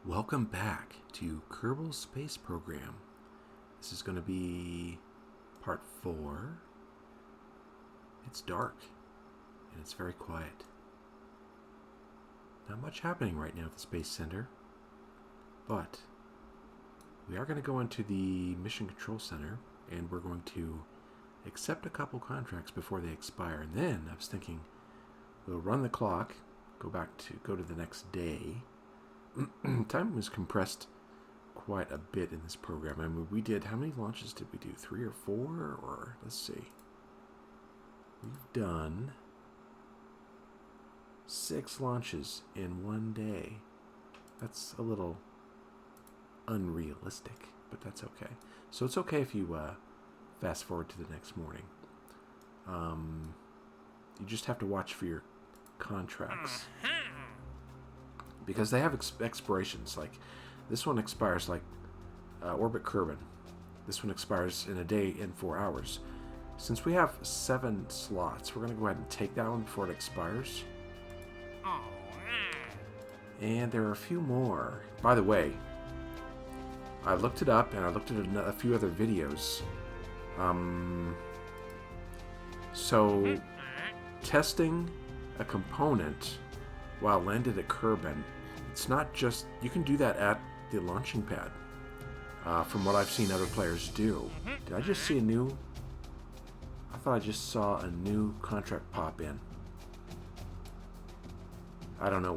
Welcome back to Kerbal Space Program. This is going to be part 4. It's dark and it's very quiet. Not much happening right now at the Space Center, but we are going to go into the Mission Control Center and we're going to accept a couple contracts before they expire. And then I was thinking we'll run the clock, go to the next day. Time was compressed quite a bit in this program. I mean, we did, how many launches did we do? 3 or 4? Or, let's see. We've done 6 launches in one day. That's a little unrealistic, but that's okay. So it's okay if you fast forward to the next morning. You just have to watch for your contracts. Because they have expirations. Like, this one expires like Orbit Kerbin. This one expires in a day in 4 hours. Since we have 7 slots, we're going to go ahead and take that one before it expires. And there are a few more. By the way, I looked it up and I looked at a few other videos. So, testing a component while landed at Kerbin, it's not just, you can do that at the launching pad, from what I've seen other players do. Did I just see a new, I thought I just saw a new contract pop in. I don't know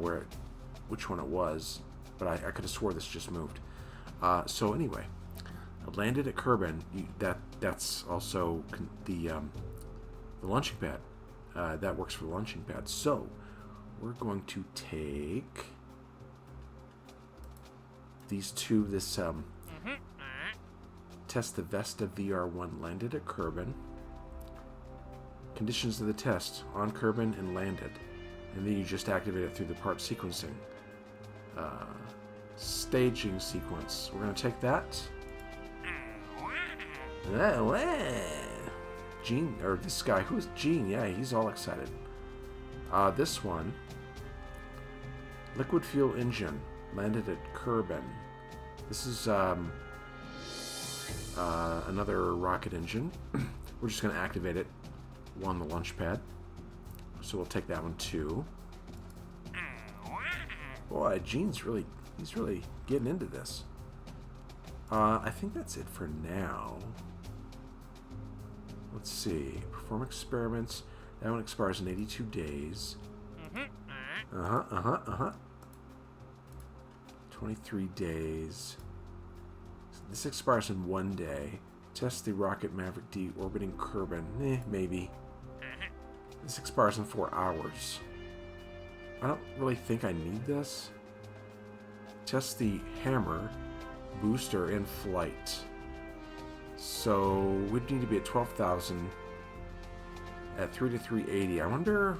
which one it was, but I could have swore this just moved. So anyway, I landed at Kerbin, that's also the launching pad. That works for the launching pad. So, we're going to take these two, test the Vesta VR1 landed at Kerbin. Conditions of the test, on Kerbin and landed. And then you just activate it through the part sequencing. Staging sequence. We're going to take that. Gene, or this guy, who is Gene? Yeah, he's all excited. This one, liquid fuel engine, landed at Kerbin. This is another rocket engine. We're just going to activate it on the launch pad. So we'll take that one too. Boy, Gene's he's really getting into this. I think that's it for now. Let's see. Perform experiments. That one expires in 82 days. 23 days. This expires in 1 day. Test the Rocket Maverick D orbiting Kerbin. Maybe. This expires in 4 hours. I don't really think I need this. Test the Hammer booster in flight. So, we'd need to be at 12,000 at 3 to 380. I wonder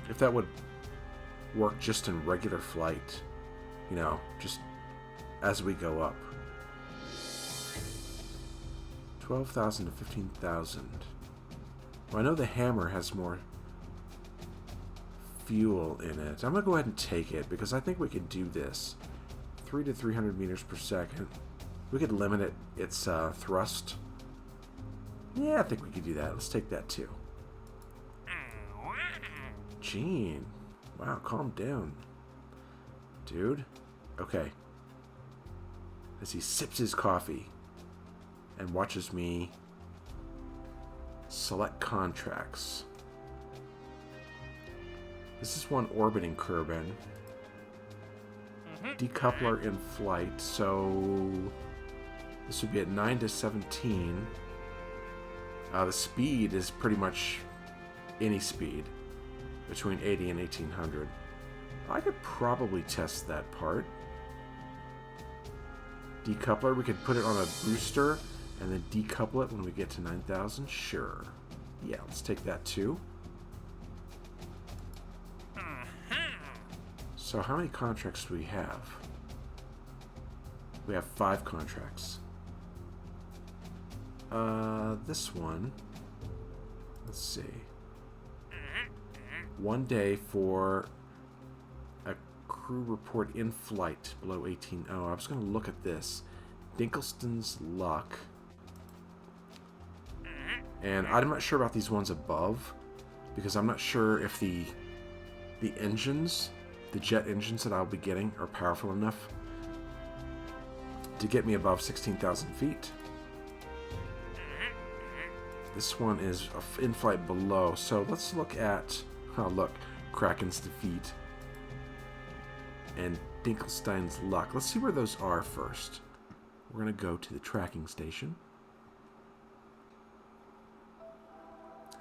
if that would work just in regular flight. You know, just as we go up. 12,000 to 15,000. Well, I know the Hammer has more fuel in it. I'm going to go ahead and take it because I think we could do this. 3 to 300 meters per second. We could limit its thrust. Yeah, I think we could do that. Let's take that too. Gene. Wow, calm down. Dude. Okay. As he sips his coffee and watches me select contracts. This is one orbiting Kerbin. Decoupler in flight, so this would be at 9 to 17. The speed is pretty much any speed between 80 and 1800. I could probably test that part. Decoupler, we could put it on a booster and then decouple it when we get to 9,000. Sure. Yeah, let's take that too. So how many contracts do we have? We have 5 contracts. This one, let's see. 1 day for a crew report in flight below 18. Oh, I was going to look at this. Dinkleston's Luck. And I'm not sure about these ones above, because I'm not sure if the engines, the jet engines that I'll be getting, are powerful enough to get me above 16,000 feet. This one is in flight below, so let's look at, oh look, Kraken's Defeat and Dinkelstein's Luck. Let's see where those are first. We're going to go to the tracking station.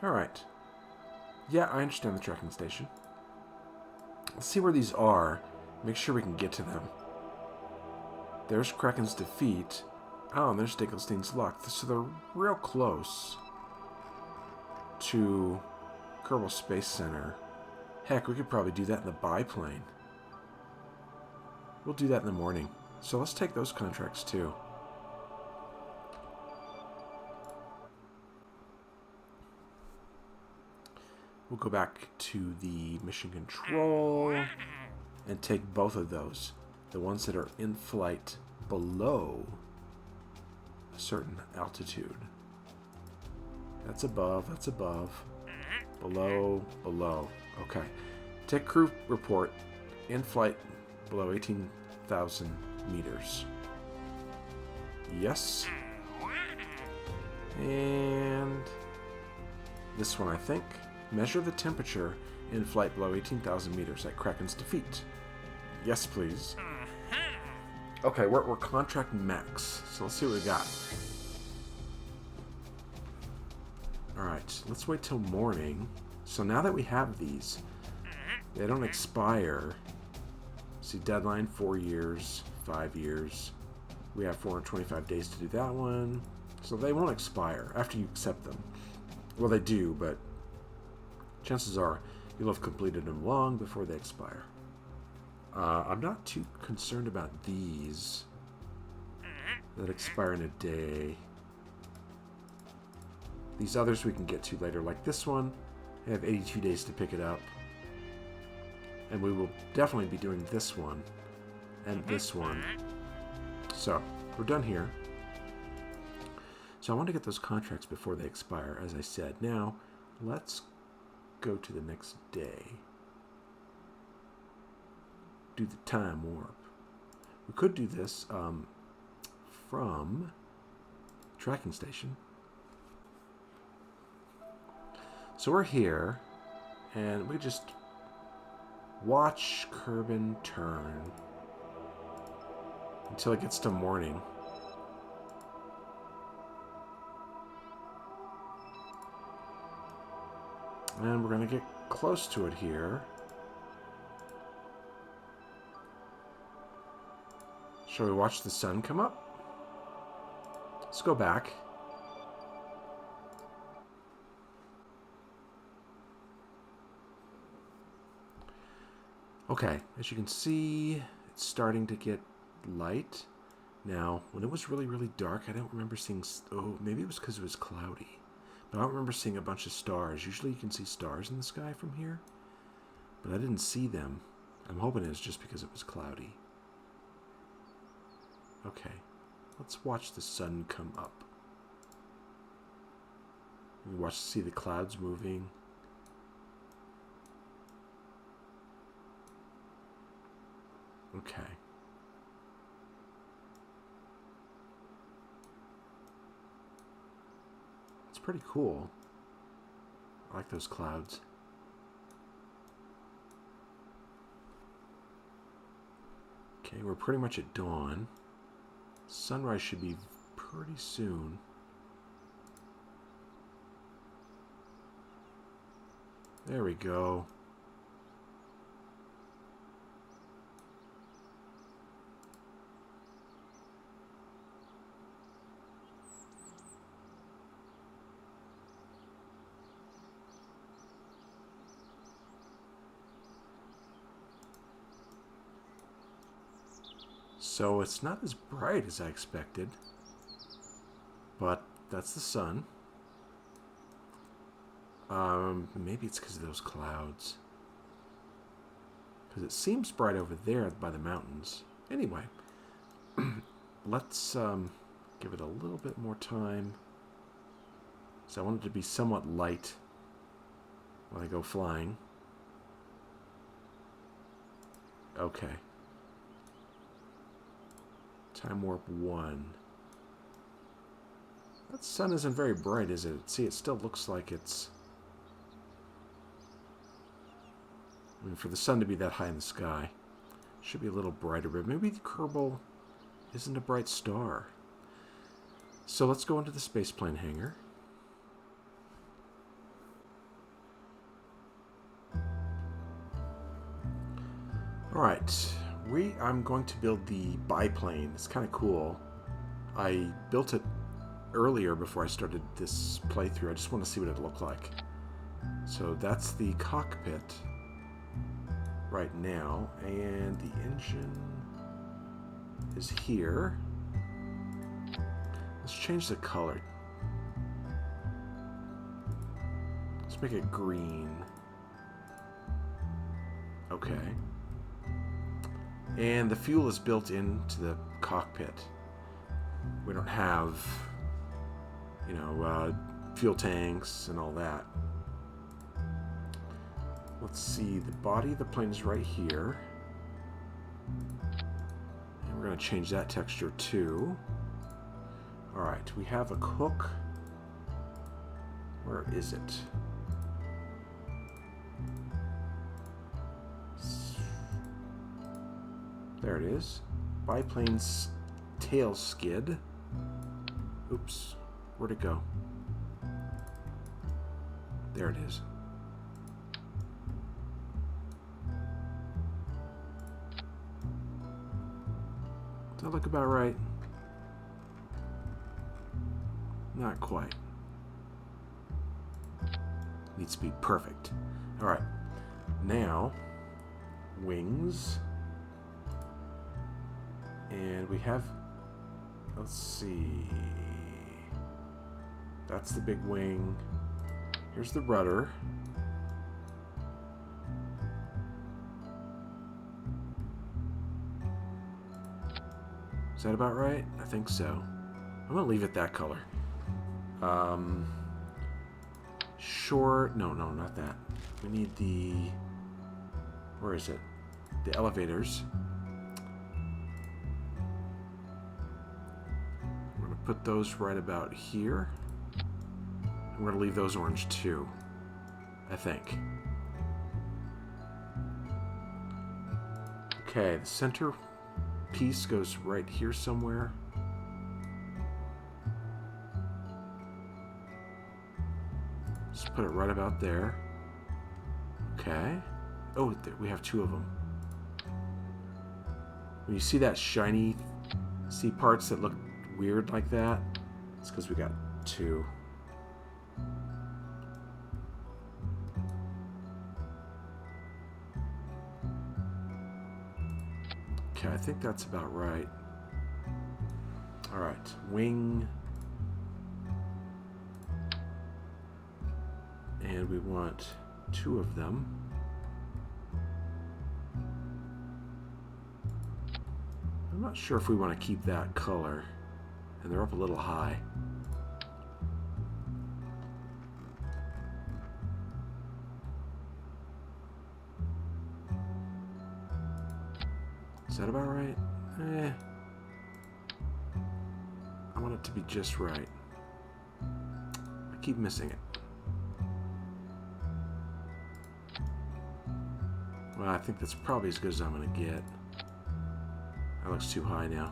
Alright. Yeah, I understand the tracking station. Let's see where these are. Make sure we can get to them. There's Kraken's Defeat. Oh, and there's Dinkelstein's Luck. So they're real close to Kerbal Space Center. Heck, we could probably do that in the biplane. We'll do that in the morning. So let's take those contracts too. We'll go back to the mission control and take both of those. The ones that are in flight below a certain altitude. That's above, that's above. Below, below. Okay. Take crew report in flight below 18,000 meters. Yes. And this one, I think. Measure the temperature in flight below 18,000 meters at Kraken's Defeat. Yes, please. Okay, we're contract max, so let's see what we got. Alright, let's wait till morning. So now that we have these, they don't expire. See, deadline 4 years, 5 years. We have 425 days to do that one. So they won't expire after you accept them. Well, they do, but chances are you'll have completed them long before they expire. I'm not too concerned about these that expire in a day. These others we can get to later, like this one. I have 82 days to pick it up. And we will definitely be doing this one and this one. So, we're done here. So I want to get those contracts before they expire, as I said. Now, let's go to the next day. Do the time warp. We could do this from tracking station. So we're here, and we just watch Kerbin turn until it gets to morning. And we're going to get close to it here. Shall we watch the sun come up? Let's go back. Okay, as you can see, it's starting to get light. Now, when it was really, really dark, I don't remember seeing... Oh, maybe it was because it was cloudy. But I don't remember seeing a bunch of stars. Usually you can see stars in the sky from here. But I didn't see them. I'm hoping it's just because it was cloudy. Okay, let's watch the sun come up. We see the clouds moving. Okay. It's pretty cool. I like those clouds. Okay, we're pretty much at dawn. Sunrise should be pretty soon. There we go. So it's not as bright as I expected, but that's the sun. Maybe it's because of those clouds. Because it seems bright over there by the mountains. Anyway, let's give it a little bit more time. So I want it to be somewhat light when I go flying. Okay. Time warp 1. That sun isn't very bright, is it? See, it still looks like it's... I mean, for the sun to be that high in the sky, should be a little brighter, but maybe the Kerbal isn't a bright star. So let's go into the spaceplane hangar. Alright, I'm going to build the biplane. It's kind of cool. I built it earlier before I started this playthrough. I just want to see what it looked like. So that's the cockpit right now, and the engine is here. Let's change the color. Let's make it green. Okay. And the fuel is built into the cockpit. We don't have, you know, fuel tanks and all that. Let's see, the body of the plane is right here. And we're going to change that texture too. Alright, we have a hook. Where is it? There it is. Biplane's tail skid. Oops. Where'd it go? There it is. Does that look about right? Not quite. Needs to be perfect. Alright. Now, wings. And we have, let's see, that's the big wing. Here's the rudder. Is that about right? I think so. I'm going to leave it that color. Short, no, not that. We need the, where is it? The elevators. Put those right about here. And we're going to leave those orange too, I think. Okay, the center piece goes right here somewhere. Just put it right about there. Okay. Oh, we have two of them. When you see that shiny, see parts that look weird like that, it's because we got two. Okay, I think that's about right. Alright, wing. And we want two of them. I'm not sure if we want to keep that color. And they're up a little high. Is that about right? I want it to be just right. I keep missing it. Well, I think that's probably as good as I'm going to get. That looks too high now.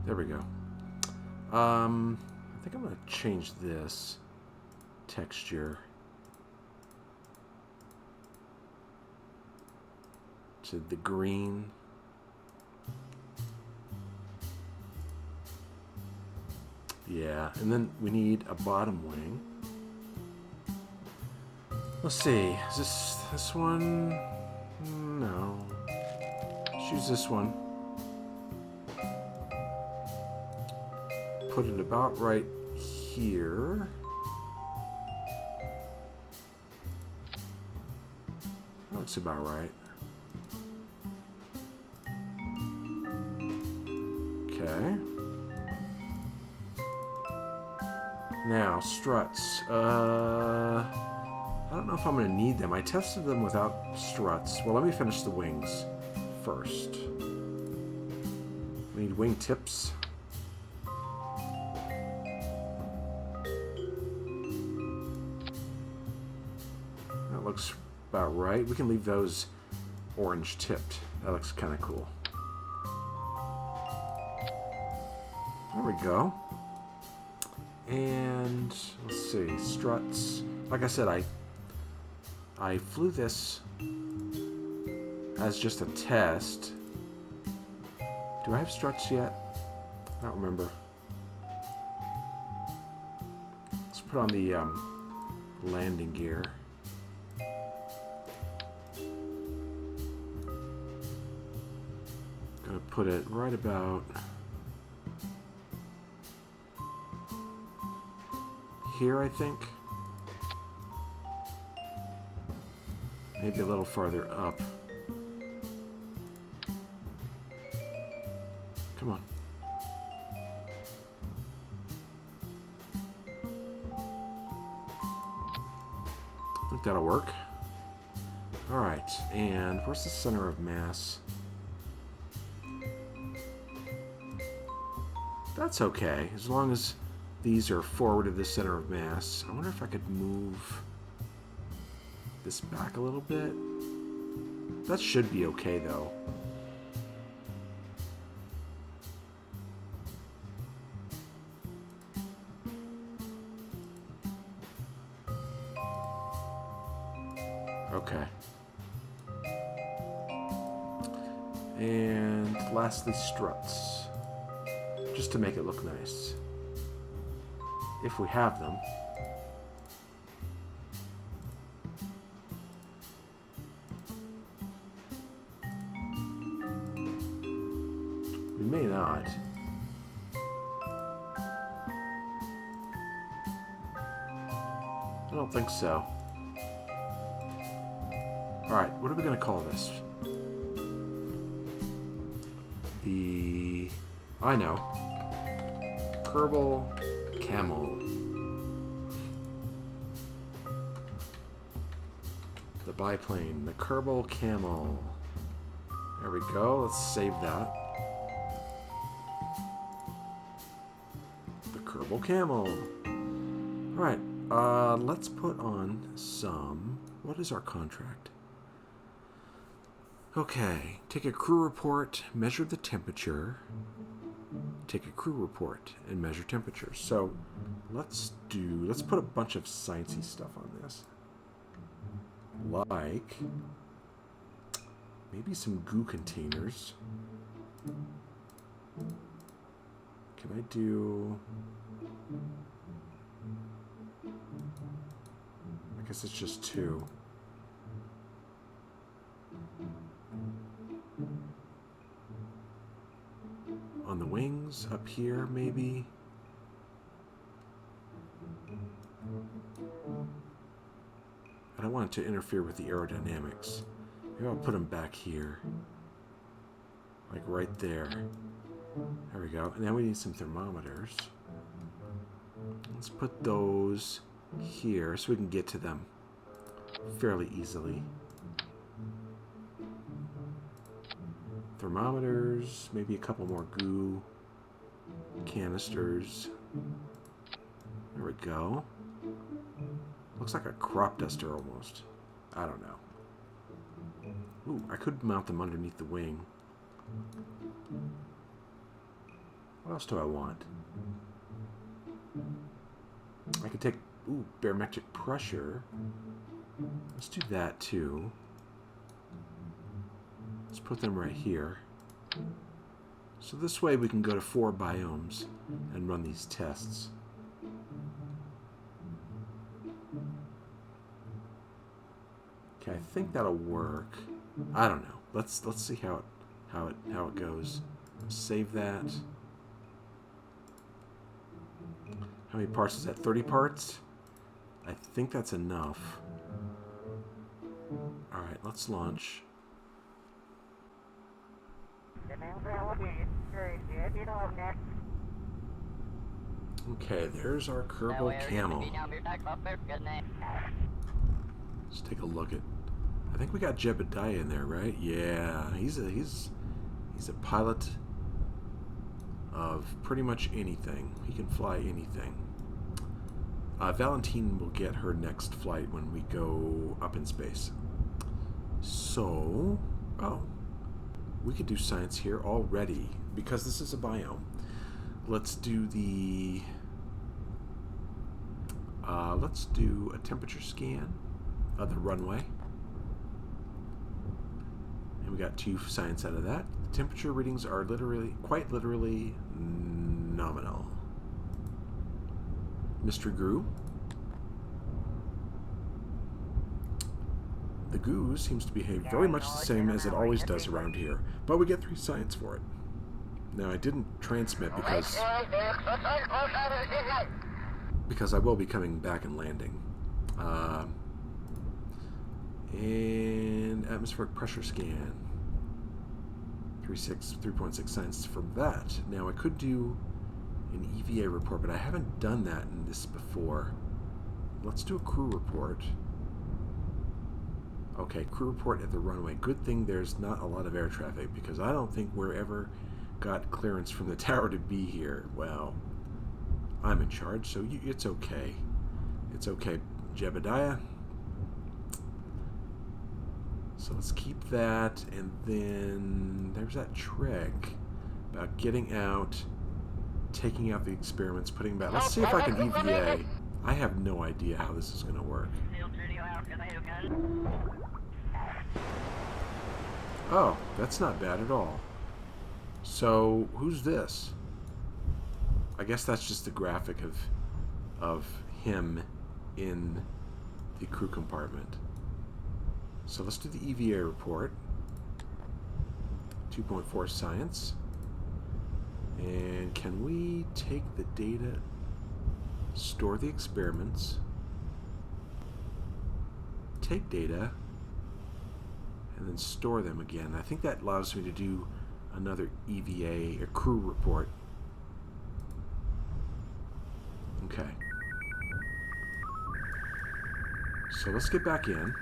There we go. I think I'm going to change this texture to the green. Yeah, and then we need a bottom wing. Let's see, is this one? No. Let's use this one. Put it about right here. Looks about right. Okay. Now, struts. I don't know if I'm going to need them. I tested them without struts. Well, let me finish the wings first. We need wing tips. That looks about right. We can leave those orange tipped. That looks kind of cool. There we go. And let's see, struts. Like I said, I flew this as just a test. Do I have struts yet? I don't remember. Let's put on the landing gear. Gonna put it right about here, I think. Maybe a little farther up. Come on. I think that'll work. Alright, and where's the center of mass? That's okay, as long as these are forward of the center of mass. I wonder if I could move this back a little bit. That should be okay, though. Okay. And lastly, struts. Just to make it look nice. If we have them. We may not. I don't think so. Alright, what are we going to call this? I know. Kerbal Camel. The biplane. The Kerbal Camel. There we go. Let's save that. The Kerbal Camel. Alright. Let's put on some... What is our contract? Okay. Take a crew report. Measure the temperature. Take a crew report and measure temperatures. So let's put a bunch of sciencey stuff on this. Like maybe some goo containers. Can I do... I guess it's just 2. On the wings, up here, maybe. I don't want it to interfere with the aerodynamics. Maybe I'll put them back here. Like right there. There we go. And now we need some thermometers. Let's put those here so we can get to them fairly easily. Thermometers, maybe a couple more goo canisters. There we go. Looks like a crop duster almost. I don't know. Ooh, I could mount them underneath the wing. What else do I want? I could take, barometric pressure. Let's do that too. Let's put them right here. So this way we can go to 4 biomes and run these tests. Okay, I think that'll work. I don't know. Let's see how it goes. Save that. How many parts is that? 30 parts? I think that's enough. Alright, let's launch. Okay, there's our Kerbal Camel. Let's take a look at... I think we got Jebediah in there, right? Yeah, he's a pilot of pretty much anything. He can fly anything. Valentine will get her next flight when we go up in space. So, oh, we could do science here already because this is a biome. Let's do the... let's do a temperature scan of the runway. And we got 2 science out of that. The temperature readings are quite literally nominal. Mystery Goo. The goo seems to behave very much the same as it always does around here, but we get 3 science for it. Now, I didn't transmit because I will be coming back and landing. And atmospheric pressure scan. 3.6 science from that. Now, I could do an EVA report, but I haven't done that in this before. Let's do a crew report. Okay, crew report at the runway. Good thing there's not a lot of air traffic, because I don't think we're ever got clearance from the tower to be here. Well, I'm in charge, so it's okay. It's okay, Jebediah. So let's keep that, and then there's that trick about getting out, taking out the experiments, putting them back. Let's see if I can EVA. I have no idea how this is going to work. Oh, that's not bad at all. So, who's this? I guess that's just the graphic of him in the crew compartment. So let's do the EVA report. 2.4 science. And can we take the data, store the experiments, take data, and then store them again? I think that allows me to do another EVA, a crew report. Okay. So let's get back in.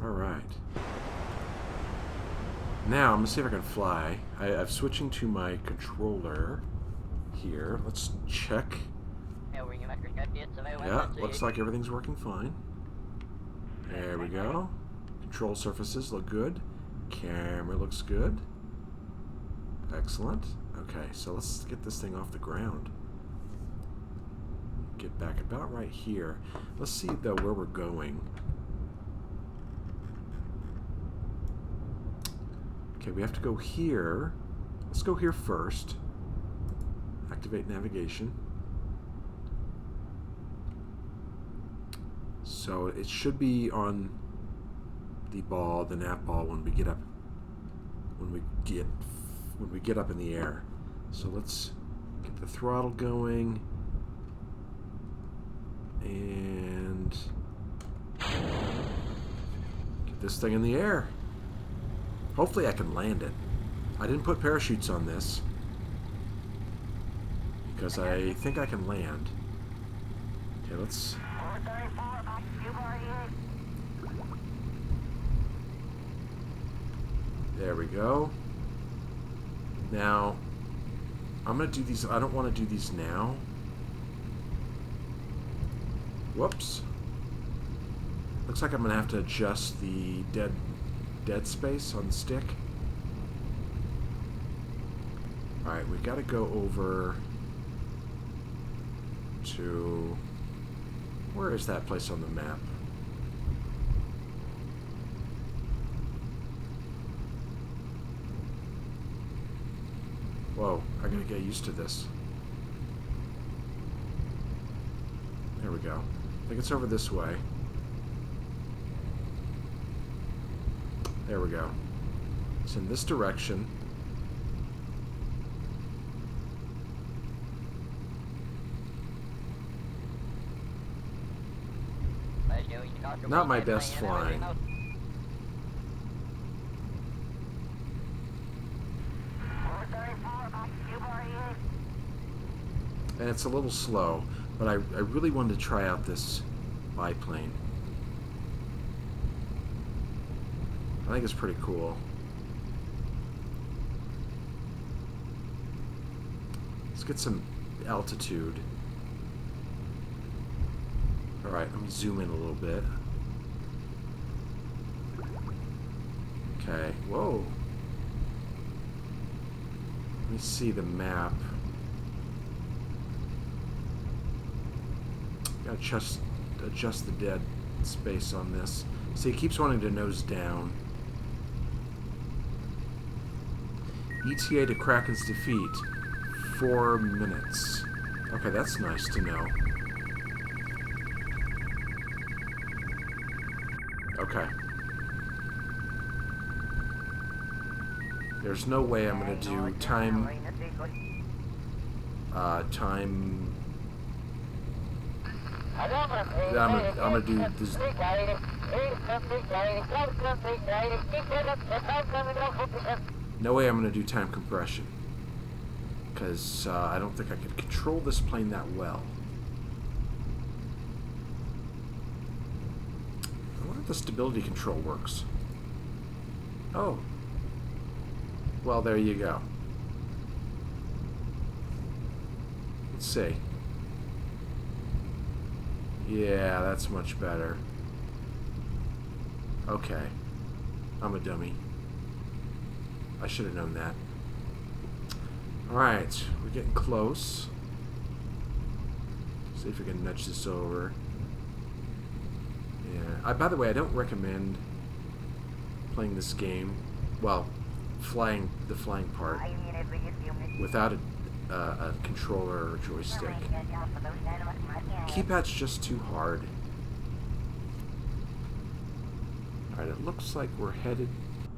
Alright. Now, I'm going to see if I can fly. I'm switching to my controller here. Let's check. Yeah, looks like everything's working fine. There we go. Control surfaces look good. Camera looks good. Excellent. Okay, so let's get this thing off the ground. Get back about right here. Let's see, though, where we're going. Okay, we have to go here. Let's go here first. Activate navigation. So it should be on the ball, the nav ball, when we get up. When we get up in the air. So let's get the throttle going and get this thing in the air. Hopefully I can land it. I didn't put parachutes on this because I think I can land. Okay, let's... There we go. Now, I'm going to do these... I don't want to do these now. Whoops. Looks like I'm going to have to adjust the dead space on the stick. Alright, we've got to go over to... Where is that place on the map? Whoa, I gotta get used to this. There we go. I think it's over this way. There we go. It's in this direction. Not my best flying. And it's a little slow, but I really wanted to try out this biplane. I think it's pretty cool. Let's get some altitude. Alright, let me zoom in a little bit. Okay, whoa. Let me see the map. Gotta adjust the dead space on this. See, it keeps wanting to nose down. ETA to Kraken's defeat, 4 minutes. Okay, that's nice to know. Okay. There's no way I'm gonna do time. I'm gonna do this. No way I'm gonna do time compression, because I don't think I could control this plane that well. I wonder if the stability control works. Oh. Well, there you go. Let's see. Yeah, that's much better. Okay. I'm a dummy. I should have known that. Alright, we're getting close. See if we can nudge this over. Yeah. By the way, I don't recommend playing this game, well, the flying part, without a controller or joystick. Keypad's just too hard. Alright, it looks like we're headed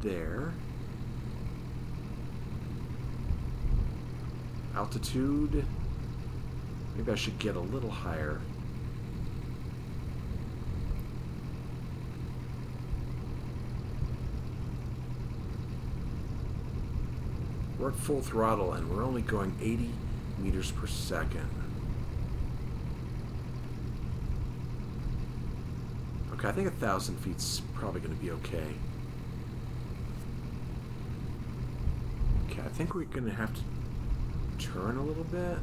there. Altitude. Maybe I should get a little higher. We're at full throttle and we're only going 80 meters per second. Okay, I think 1,000 feet's probably going to be okay. Okay, I think we're going to have to turn a little bit.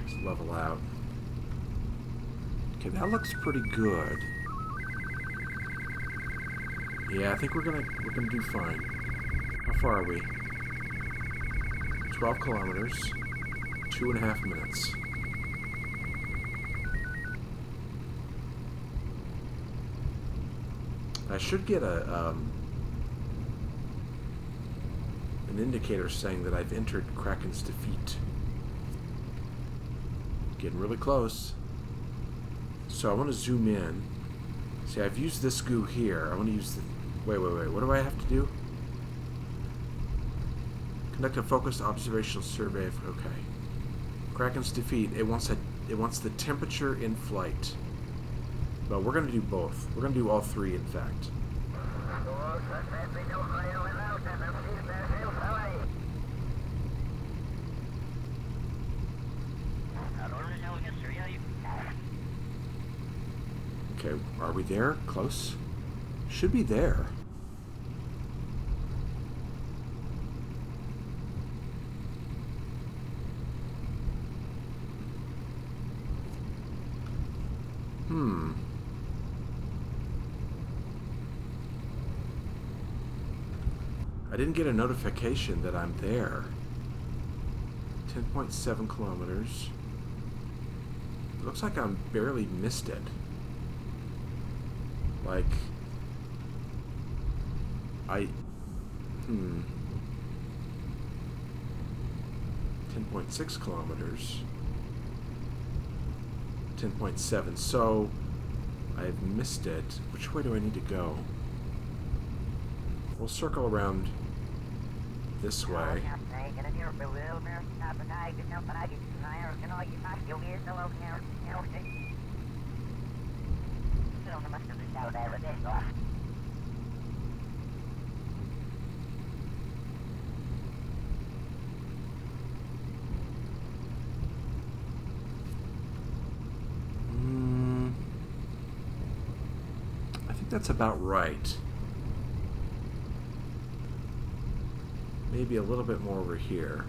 Let's level out. Okay, that looks pretty good. Yeah, I think we're gonna do fine. How far are we? 12 kilometers. 2.5 minutes. I should get an indicator saying that I've entered Kraken's defeat. Getting really close. So I want to zoom in. See, I've used this goo here. I want to use the... Wait. What do I have to do? Conduct a focused observational survey of... Okay. Kraken's defeat. It wants the temperature in flight. But we're going to do both. We're going to do all three, in fact. Okay, are we there? Close? Should be there. I didn't get a notification that I'm there. 10.7 kilometers. It looks like I'm barely missed it. Like, 10.6 kilometers. 10.7. So, I've missed it. Which way do I need to go? We'll circle around this way. I think that's about right. Maybe a little bit more over here.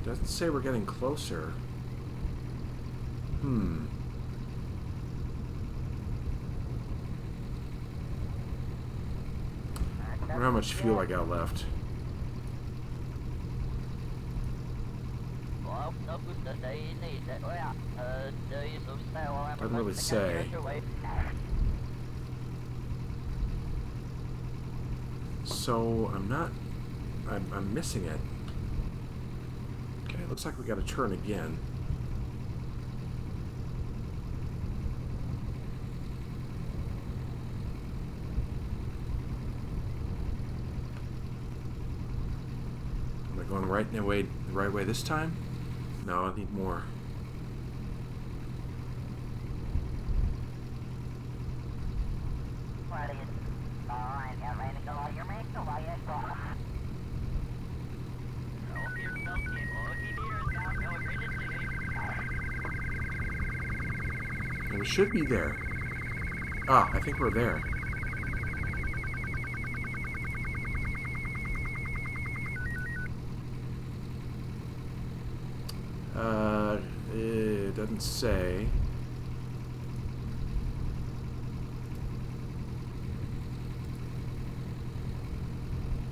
Doesn't say we're getting closer. I wonder how much fuel I got left. Doesn't really say. So I'm missing it. Okay, looks like we got to turn again. Am I going the right way this time? No, I need more. We should be there. Ah, I think we're there. It doesn't say.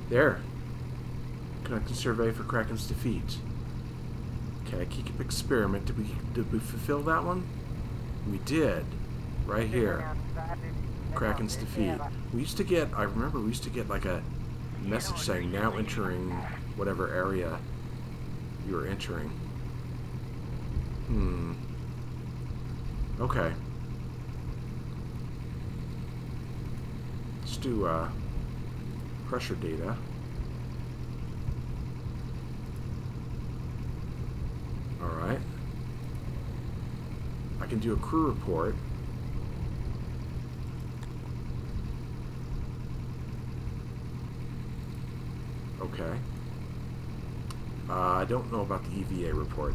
There. Conduct a survey for Kraken's defeat. Okay, keep experiment. Did we fulfill that one? We did. Right here. Kraken's defeat. We used to get, I remember we used to get like a message saying now entering whatever area you were entering. Okay. Let's do pressure data. Alright. I can do a crew report. Okay. I don't know about the EVA report.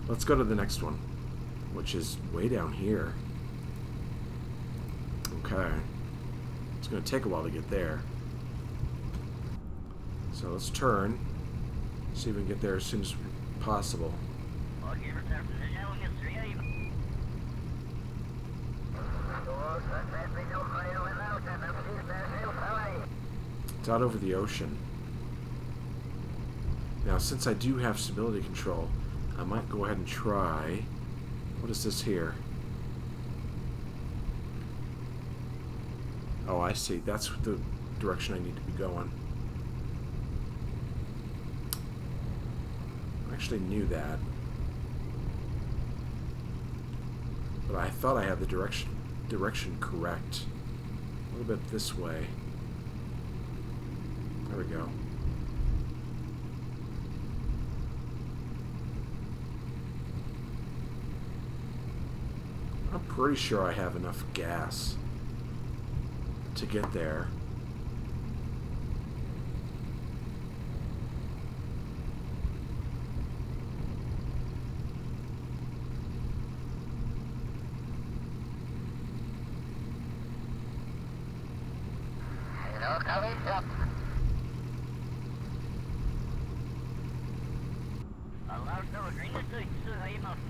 Let's go to the next one, which is way down here. Okay. It's going to take a while to get there. So let's turn. See if we can get there as soon as possible. It's out over the ocean. Now, since I do have stability control, I might go ahead and try. What is this here? Oh, I see. That's the direction I need to be going. I actually knew that. But I thought I had the direction correct. A little bit this way. There we go. I'm pretty sure I have enough gas to get there.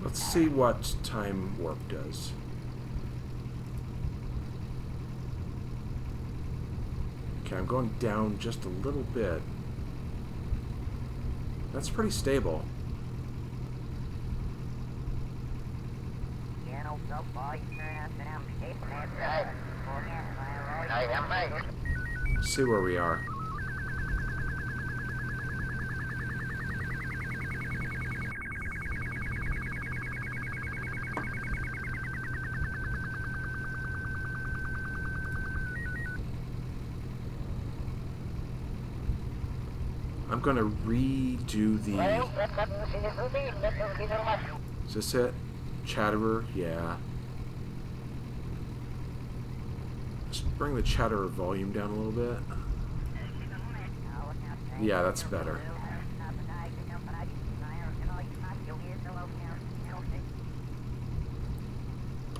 Let's see what time warp does. Okay, I'm going down just a little bit. That's pretty stable. Let's see where we are. I'm going to redo the... Is this it? Chatterer? Yeah. Let's bring the chatterer volume down a little bit. Yeah, that's better.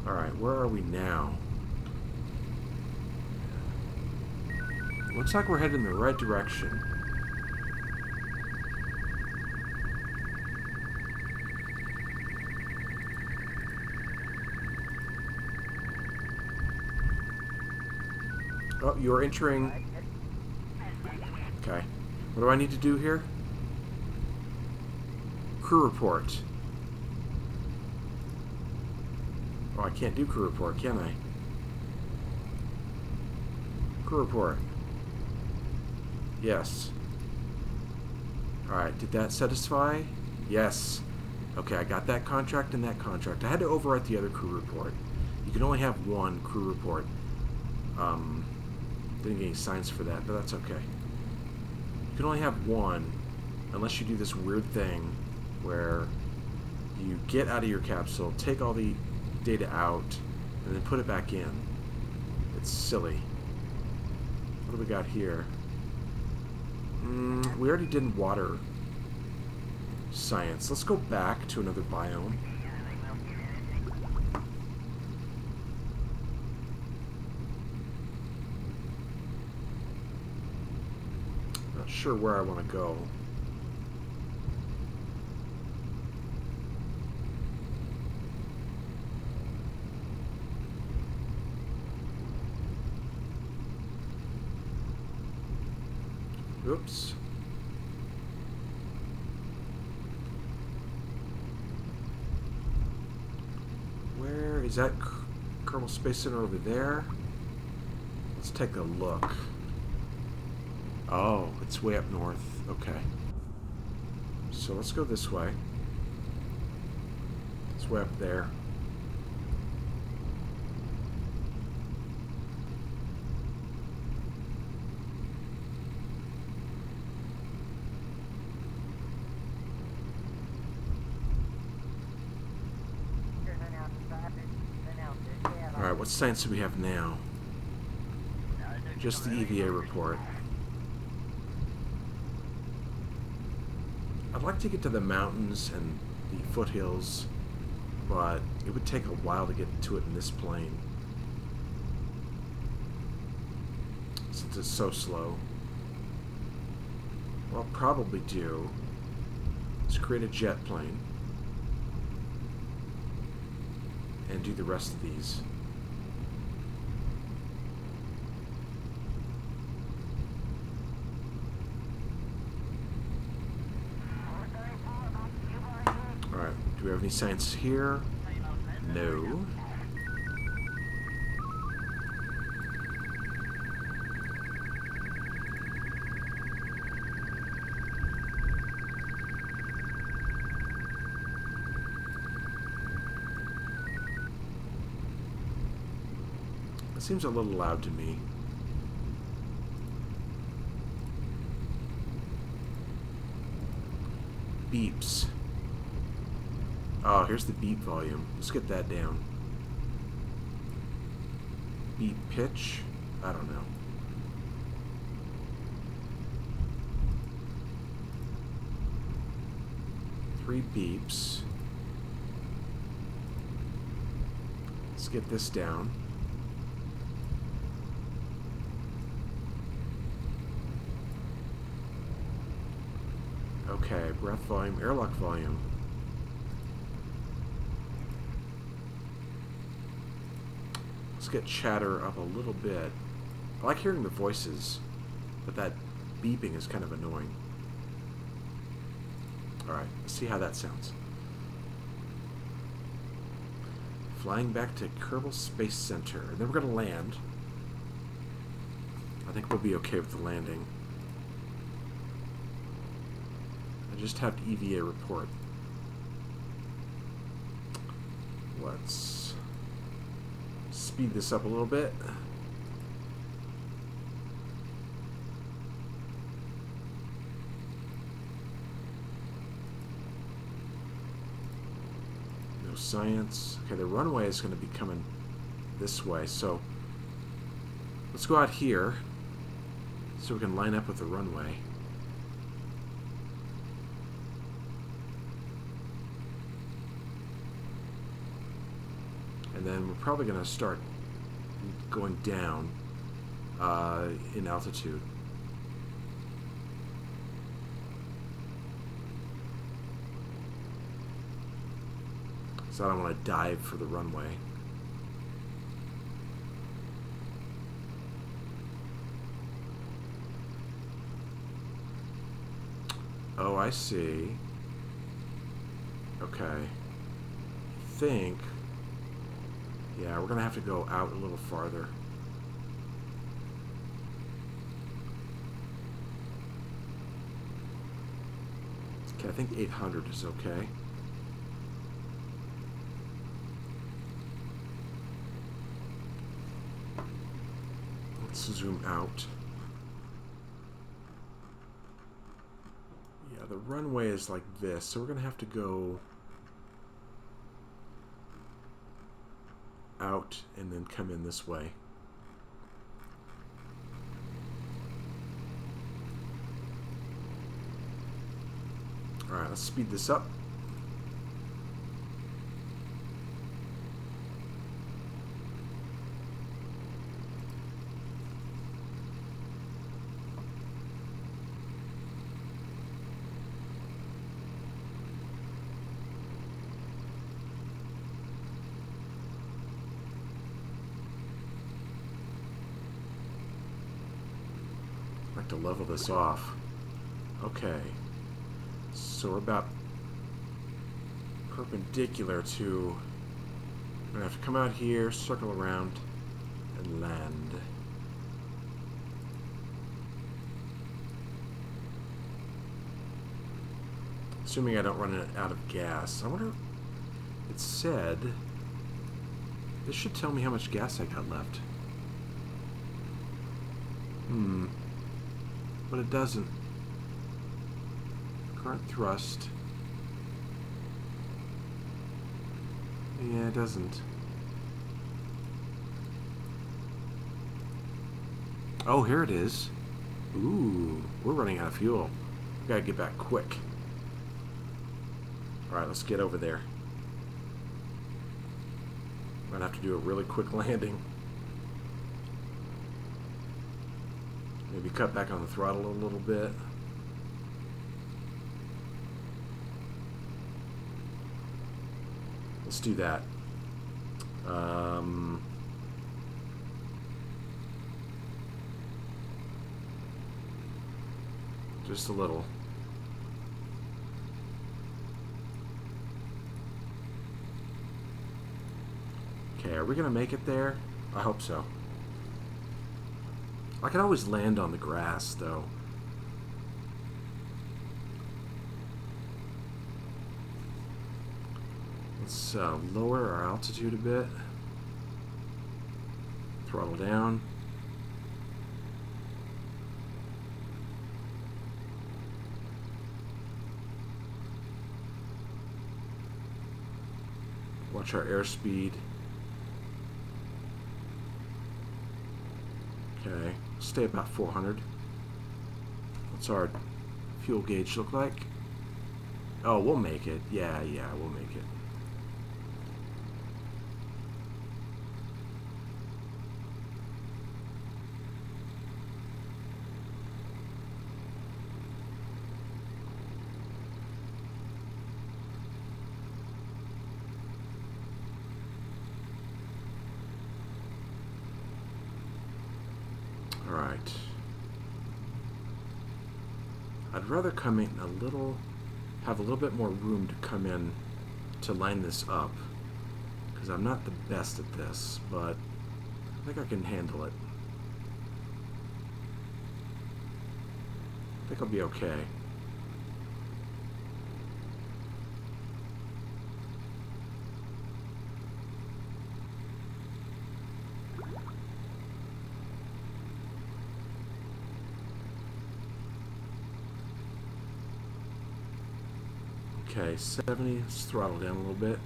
Alright, where are we now? Looks like we're headed in the right direction. Oh, you're entering... Okay. What do I need to do here? Crew report. Oh, I can't do crew report, can I? Crew report. Yes. Alright, did that satisfy? Yes. Okay, I got that contract and that contract. I had to overwrite the other crew report. You can only have one crew report. Didn't get any signs for that, but that's okay. You can only have one unless you do this weird thing where you get out of your capsule, take all the data out, and then put it back in. It's silly. What do we got here? We already did water science. Let's go back to another biome. Not sure where I want to go. Oops. Where is that Kerbal Space Center over there? Let's take a look. Oh, it's way up north. Okay. So let's go this way. It's way up there. Alright, what science do we have now? Just the EVA report. I'd like to get to the mountains and the foothills, but it would take a while to get to it in this plane, since it's so slow. What I'll probably do is create a jet plane and do the rest of these. Do we have any science here? No. That seems a little loud to me. Beeps. Oh, here's the beep volume. Let's get that down. Beep pitch? I don't know. Three beeps. Let's get this down. Okay, breath volume, airlock volume. Let's get chatter up a little bit. I like hearing the voices, but that beeping is kind of annoying. Alright, let's see how that sounds. Flying back to Kerbal Space Center, and then we're going to land. I think we'll be okay with the landing. I just have the EVA report. Let's speed this up a little bit. No science. Okay, the runway is going to be coming this way, so let's go out here so we can line up with the runway. And then we're probably going to start going down in altitude. So I don't want to dive for the runway. Oh, I see. Okay. I think... yeah, we're going to have to go out a little farther. Okay, I think 800 is okay. Let's zoom out. Yeah, the runway is like this, so we're going to have to go out and then come in this way. Alright, let's speed this up. To level this off. Okay, so we're about perpendicular to... we're gonna have to come out here, circle around, and land. Assuming I don't run out of gas. I wonder... it said... this should tell me how much gas I got left. But it doesn't. Current thrust. Yeah, it doesn't. Oh, here it is. Ooh, we're running out of fuel. We gotta get back quick. Alright, let's get over there. I'm gonna have to do a really quick landing. Maybe cut back on the throttle a little bit. Let's do that. Just a little. Okay, are we gonna make it there? I hope so. I can always land on the grass, though. Let's lower our altitude a bit. Throttle down. Watch our airspeed. Okay, stay about 400. What's our fuel gauge look like? Oh, we'll make it. Yeah, we'll make it. Alright. I'd rather come in a little, have a little bit more room to come in to line this up, because I'm not the best at this, but I think I can handle it. I think I'll be okay. Okay, 70. Let's throttle down a little bit.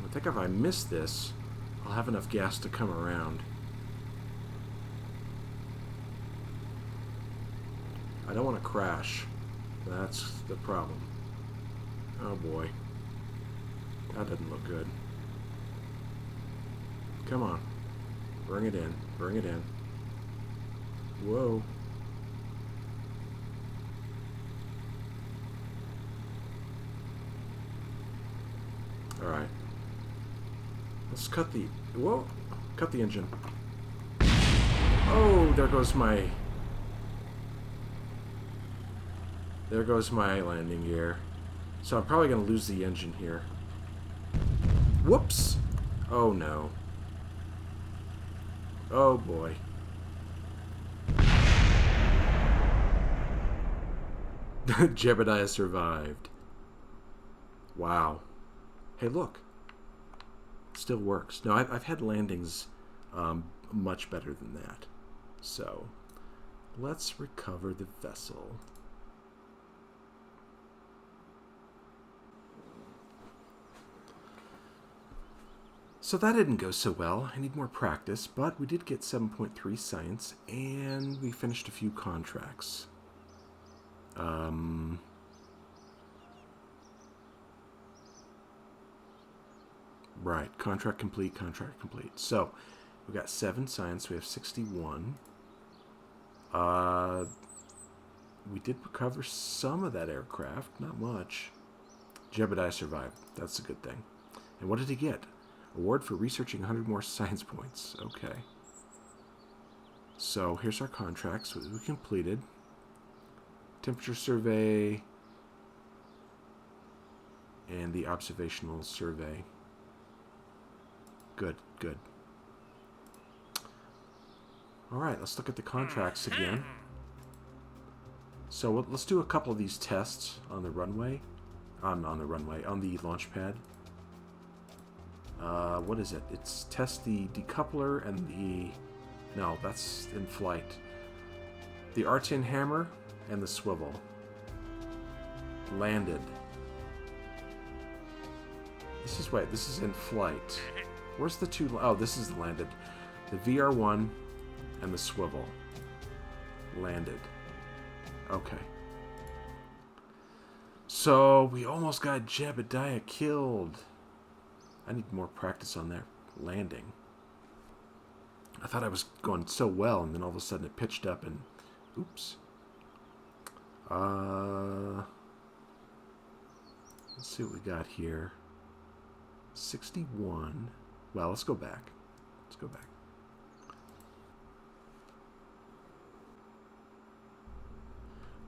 I think if I miss this, I'll have enough gas to come around. I don't want to crash. That's the problem. Oh boy. That doesn't look good. Come on. Bring it in. Bring it in. Whoa. Alright. Let's cut the... Whoa! Cut the engine. Oh, there goes my... There goes my landing gear. So I'm probably going to lose the engine here. Whoops! Oh no. Oh boy. Jebediah survived. Wow. Hey, look. Still works. No, I've had landings much better than that. So, let's recover the vessel. So that didn't go so well. I need more practice, but we did get 7.3 science, and we finished a few contracts. Right, contract complete, contract complete. So, we got 7 science, we have 61. We did recover some of that aircraft, not much. Jebediah survived, that's a good thing. And what did he get? Award for researching 100 more science points. Okay. So, here's our contracts we completed. Temperature survey and the observational survey. Good, good. Alright, let's look at the contracts again. So let's do a couple of these tests on the runway. On the launch pad. What is it? It's test the decoupler and the... No, that's in flight. The R10 hammer and the swivel. Landed. This is in flight. Where's the two... Oh, this is landed. The VR1 and the swivel. Landed. Okay. So, we almost got Jebediah killed. I need more practice on that landing. I thought I was going so well, and then all of a sudden it pitched up and... Oops. Let's see what we got here. 61. Well, let's go back. Let's go back.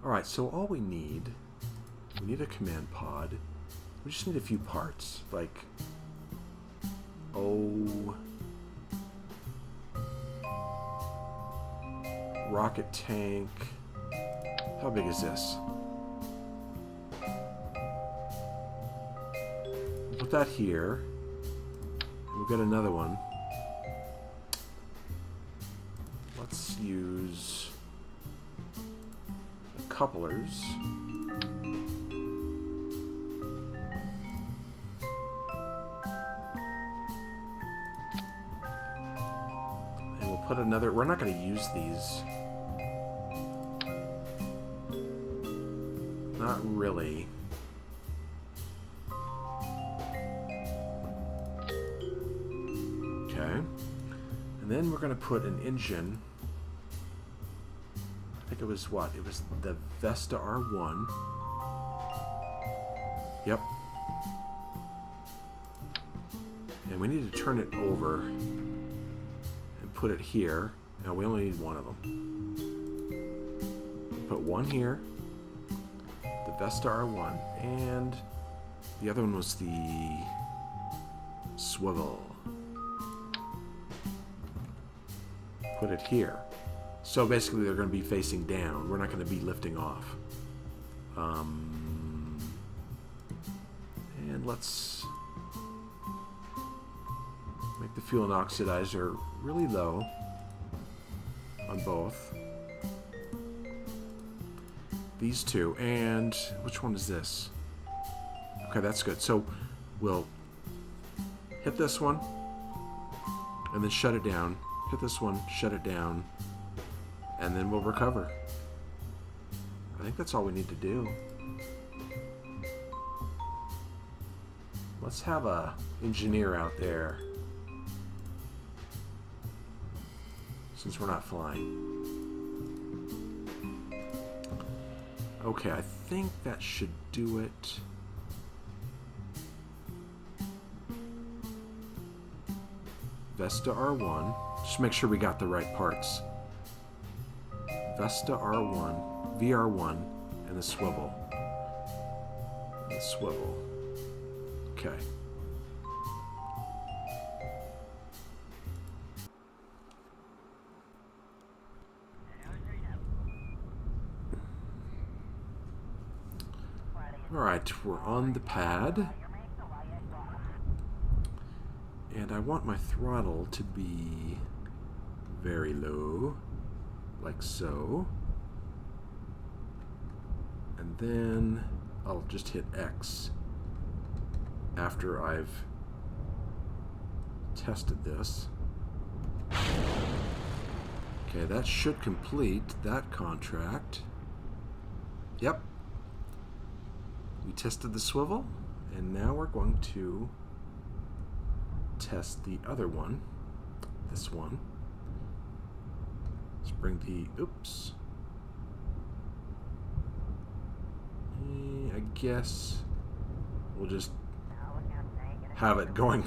Alright, so all we need a command pod. We just need a few parts, like... Oh... Rocket tank. How big is this? We'll put that here. We'll get another one. Let's use the couplers. And we'll put another... We're not going to use these. Not really. Okay. And then we're going to put an engine. I think it was what? It was the Vesta R1. Yep. And we need to turn it over and put it here. Now we only need one of them. Put one here. The Vesta R1. And the other one was the swivel. put it here. So basically they're going to be facing down. We're not going to be lifting off. And let's make the fuel and oxidizer really low on both. These two. And which one is this? Okay, that's good. So we'll hit this one and then shut it down. Hit this one, shut it down, and then we'll recover. I think that's all we need to do. Let's have a engineer out there, since we're not flying. Okay, I think that should do it. Vesta R1. Just make sure we got the right parts. Vesta R1, VR1, and the swivel. The swivel. Okay. Alright, we're on the pad. And I want my throttle to be very low, like so. And then I'll just hit X after I've tested this. Okay, that should complete that contract. Yep. We tested the swivel, and now we're going to test the other one. This one. Let's bring the... Oops. I guess we'll just have it going,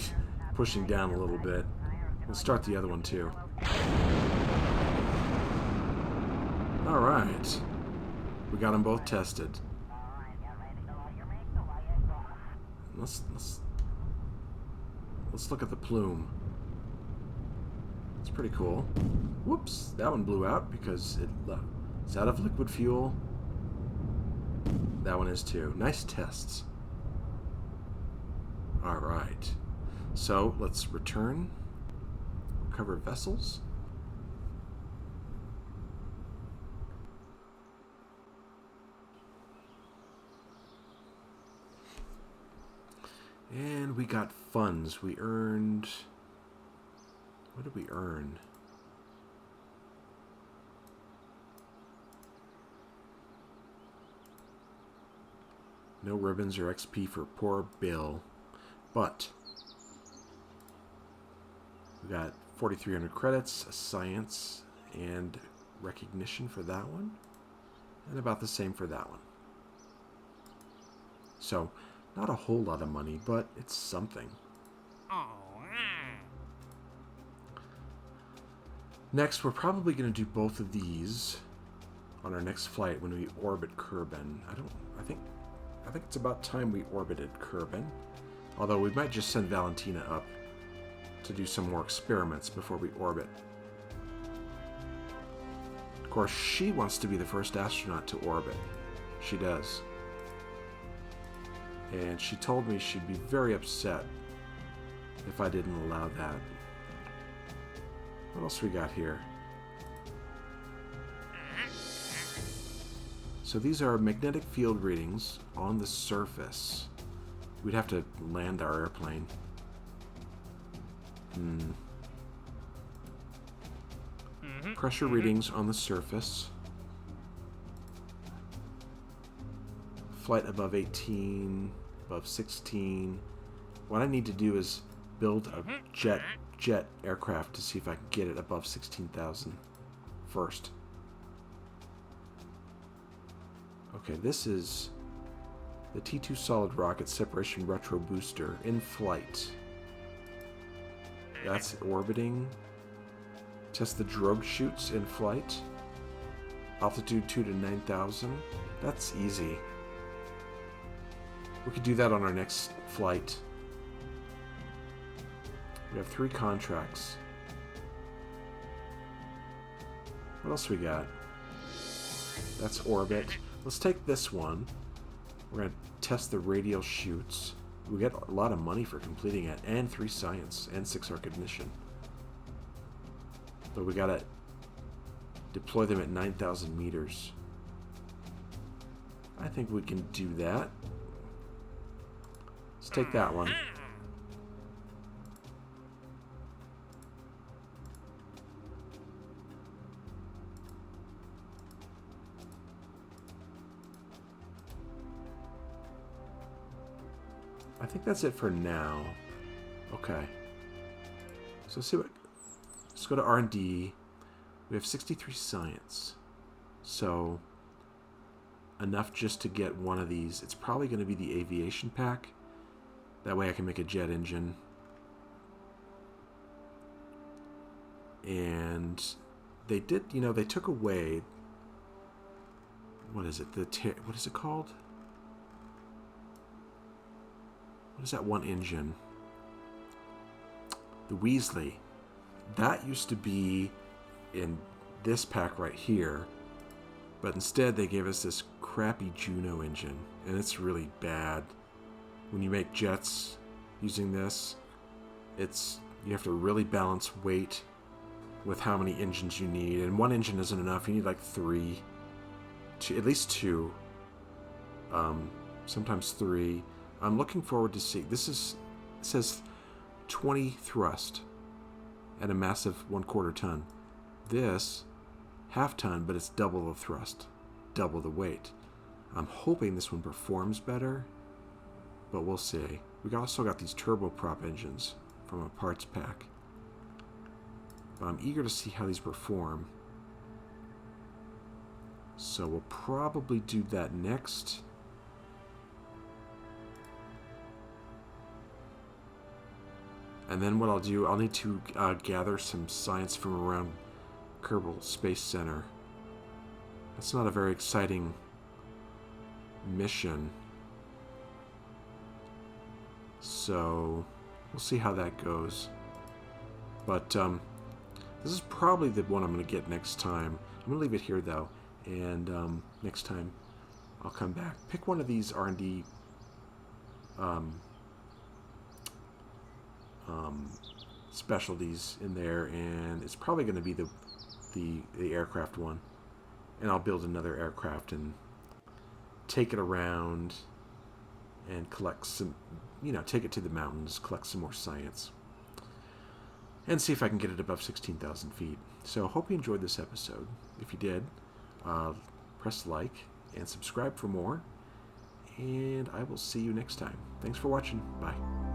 pushing down a little bit. We'll start the other one too. Alright. We got them both tested. Let's look at the plume. It's pretty cool. Whoops, that one blew out because it's out of liquid fuel. That one is too. Nice tests. Alright. So, let's return. Recover vessels. And we got funds. We earned... What did we earn? No ribbons or XP for poor Bill. But we got 4,300 credits, a science, and recognition for that one. And about the same for that one. So, not a whole lot of money, but it's something. Next, we're probably going to do both of these on our next flight when we orbit Kerbin. I think it's about time we orbited Kerbin. Although we might just send Valentina up to do some more experiments before we orbit. Of course, she wants to be the first astronaut to orbit. She does. And she told me she'd be very upset if I didn't allow that. What else we got here? So these are magnetic field readings on the surface. We'd have to land our airplane. Pressure readings on the surface. Flight above 18, above 16. What I need to do is build a jet aircraft to see if I can get it above 16,000 first. Okay, this is the T2 solid rocket separation retro booster in flight. That's orbiting. Test the drogue chutes in flight. Altitude 2 to 9,000. That's easy. We could do that on our next flight. We have 3 contracts. What else we got? That's orbit. Let's take this one. We're going to test the radial chutes. We get a lot of money for completing it, and 3 science, and 6 recognition. But we got to deploy them at 9,000 meters. I think we can do that. Let's take that one. I think that's it for now. Okay. So let's see what... Let's go to R&D. We have 63 science. So, enough just to get one of these. It's probably going to be the aviation pack. That way I can make a jet engine. And they did, you know, they took away... What is it? What is it called? What is that one engine? The Weasley. That used to be in this pack right here, but instead they gave us this crappy Juno engine, and it's really bad. When you make jets using this, you have to really balance weight with how many engines you need, and one engine isn't enough. You need like 3, at least 2, sometimes 3. I'm looking forward to see. It says 20 thrust at a massive 1/4 ton. This, half ton, but it's double the thrust, double the weight. I'm hoping this one performs better, but we'll see. We also got these turboprop engines from a parts pack. But I'm eager to see how these perform. So we'll probably do that next. And then what I'll do, I'll need to gather some science from around Kerbal Space Center. That's not a very exciting mission. So, we'll see how that goes. But, this is probably the one I'm going to get next time. I'm going to leave it here, though. And, next time, I'll come back. Pick one of these R&D specialties in there, and it's probably going to be the aircraft one. And I'll build another aircraft and take it around and collect some, take it to the mountains, collect some more science, and see if I can get it above 16,000 feet. So hope you enjoyed this episode. If you did, press like and subscribe for more, and I will see you next time. Thanks for watching. Bye.